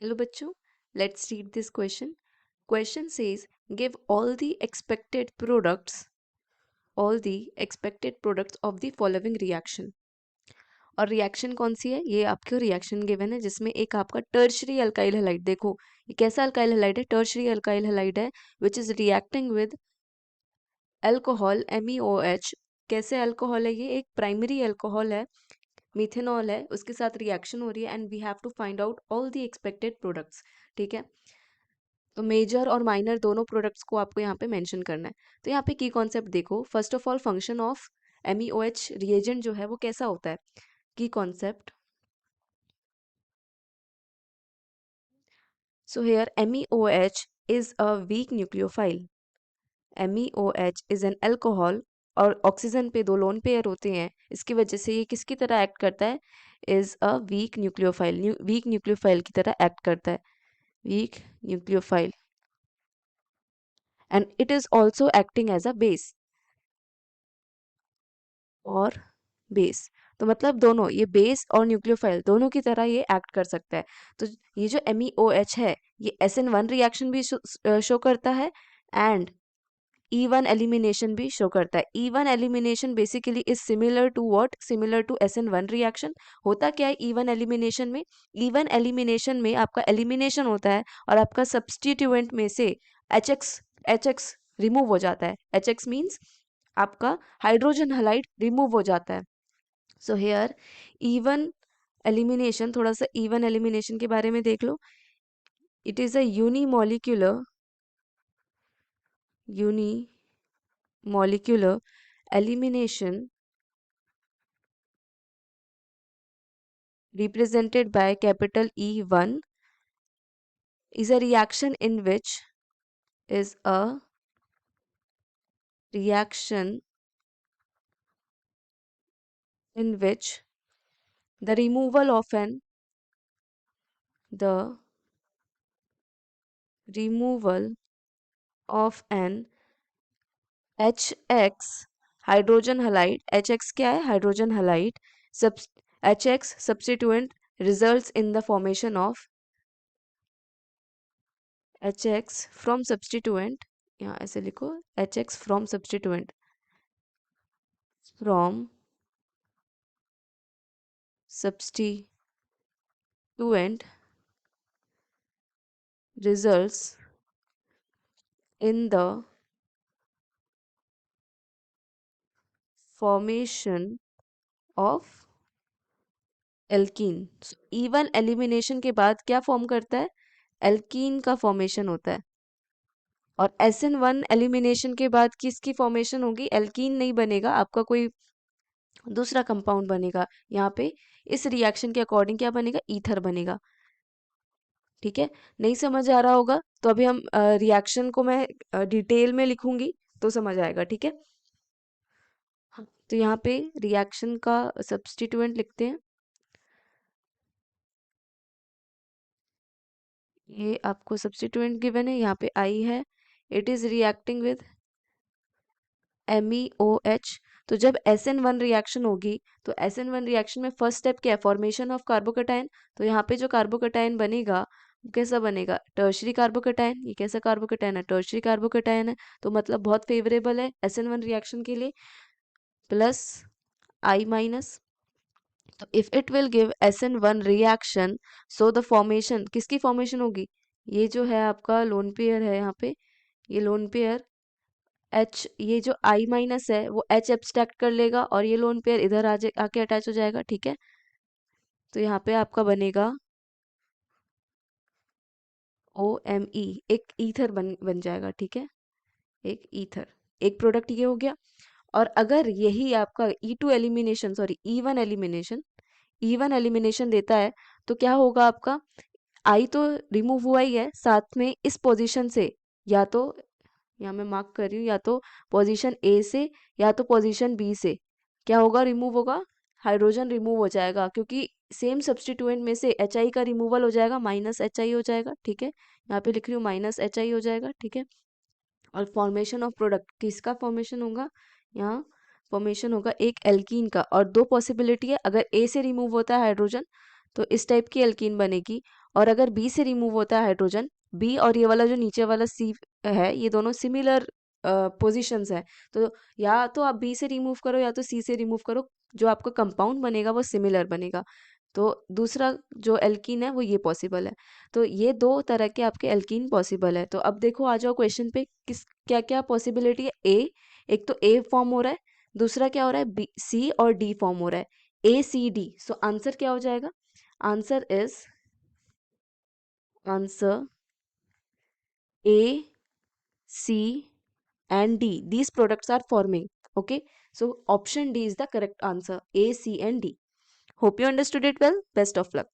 Hello bachcho, let's read this question. Question says give all the expected products of the following reaction. और reaction कौन सी है? ये आपको reaction given है जिसमें एक आपका टर्शरी अल्काइल हैलाइड, देखो ये कैसा अल्काइल हैलाइड है? टर्शरी अल्काइल हैलाइड है which is reacting with alcohol MeOH. कैसे अल्कोहल है? ये एक प्राइमरी अल्कोहल है, मिथेनॉल है, उसके साथ रिएक्शन हो रही है and we have to find out all the expected products. ठीक है, तो मेजर और माइनर दोनों प्रोडक्ट्स को आपको यहाँ पे मेंशन करना है. तो यहाँ पे की कॉन्सेप्ट देखो. First of all function of MeOH reagent जो है वो कैसा होता है? की concept. So here MeOH is a weak nucleophile. MeOH is an alcohol और ऑक्सीजन पे दो लोन पेयर होते हैं, इसकी वजह से ये किसकी तरह एक्ट करता है? Is a weak nucleophile. Weak nucleophile की तरह एक्ट करता है. Weak nucleophile and it is also acting as a base. और बेस तो मतलब दोनों, ये बेस और न्यूक्लियोफाइल दोनों की तरह ये एक्ट कर सकता है. तो ये जो MeOH है ये SN1 रिएक्शन भी शो करता है एंड E1 एलिमिनेशन भी शो करता है. E1 elimination basically is similar to what? Similar to SN1 reaction. होता क्या है E1 एलिमिनेशन में? E1 एलिमिनेशन में आपका एलिमिनेशन होता है और आपका सब्स्टिट्यूएंट में से HX रिमूव हो जाता है. HX मीन्स आपका हाइड्रोजन हलाइड रिमूव हो जाता है. सो हेयर E1 एलिमिनेशन, थोड़ा सा E1 एलिमिनेशन के बारे में देख लो. It is a unimolecular elimination represented by capital E1 is a reaction in which is a reaction in which the the removal of an HX hydrogen halide. HX क्या है? Hydrogen halide. सब HX substituent results in the formation of HX from substituent. यहाँ ऐसे लिखो HX from substituent results in the formation of alkene. E1 elimination के बाद क्या form करता है? एल्कीन का फॉर्मेशन होता है. और SN1 एलिमिनेशन के बाद किसकी फॉर्मेशन होगी? एल्कीन नहीं बनेगा, आपका कोई दूसरा कंपाउंड बनेगा. यहाँ पे इस रिएक्शन के अकॉर्डिंग क्या बनेगा? ईथर बनेगा. ठीक है, नहीं समझ आ रहा होगा तो अभी हम रिएक्शन को मैं डिटेल में लिखूंगी तो समझ आएगा. ठीक है, हाँ, तो यहाँ पे रिएक्शन का सब्स्टिट्यूएंट लिखते हैं. ये आपको सब्स्टिट्यूएंट गिवन है, यहाँ पे I है. It is reacting with MeOH. तो जब SN1 रिएक्शन होगी तो SN1 रिएक्शन में फर्स्ट स्टेप क्या है? Formation of carbocation. तो यहाँ पे जो कार्बोकटायन बनेगा वो कैसा बनेगा? Tertiary carbocation. ये कैसा कार्बोकटायन है? टर्शरी कार्बोकटायन है. तो मतलब बहुत फेवरेबल है SN1 रिएक्शन के लिए. Plus I minus. तो if it will give SN1 reaction, so the formation किसकी फॉर्मेशन होगी? ये जो है आपका लोन पेयर है यहाँ पे, ये लोन पेयर H, ये जो I माइनस है वो H एब्स्ट्रैक्ट कर लेगा और ये लोन पेयर इधर आके अटैच हो जाएगा. ठीक है, तो यहाँ पे आपका बनेगा OMe, एक ईथर बन जाएगा. ठीक है, एक ईथर, एक प्रोडक्ट ये हो गया. और अगर यही आपका E2 elimination, sorry E1 elimination देता है तो क्या होगा आपका? आई तो रिमूव हुआ ही है, साथ में इस पोजीशन से, या तो यहाँ मैं मार्क कर रही हूँ, या तो पोजीशन A से या तो पोजीशन B से क्या होगा? रिमूव होगा, हाइड्रोजन रिमूव हो जाएगा, क्योंकि सेम सब्स्टिट्यूएंट में से HI का रिमूवल हो जाएगा, माइनस HI हो जाएगा. ठीक है, यहाँ पे लिख रही हूँ माइनस HI हो जाएगा. ठीक है, और फॉर्मेशन ऑफ प्रोडक्ट किसका फॉर्मेशन होगा? यहाँ फॉर्मेशन होगा एक एल्कीन का. और दो पॉसिबिलिटी है, अगर A से रिमूव होता है हाइड्रोजन तो इस टाइप की एल्कीन बनेगी। और अगर बी से रिमूव होता है हाइड्रोजन, बी और ये वाला जो नीचे वाला सी है, ये दोनों सिमिलर पोजीशंस है। तो या तो आप बी से रिमूव करो या तो सी से रिमूव करो, जो आपका कंपाउंड बनेगा वो सिमिलर बनेगा। तो दूसरा जो एल्कीन है वो ये पॉसिबल है। तो ये दो तरह के आपके एल्कीन पॉसिबल है। तो अब देखो आ जाओ क्वेश्चन पे, किस क्या क्या पॉसिबिलिटी है। ए, एक तो ए फॉर्म हो रहा है, दूसरा क्या हो रहा है, बी सी और डी फॉर्म हो रहा है, ए सी डी। सो आंसर क्या हो जाएगा, answer is, answer A C and D. These products are forming. Okay. So option D is the correct answer. A, C and D. Hope you understood it well. Best of luck.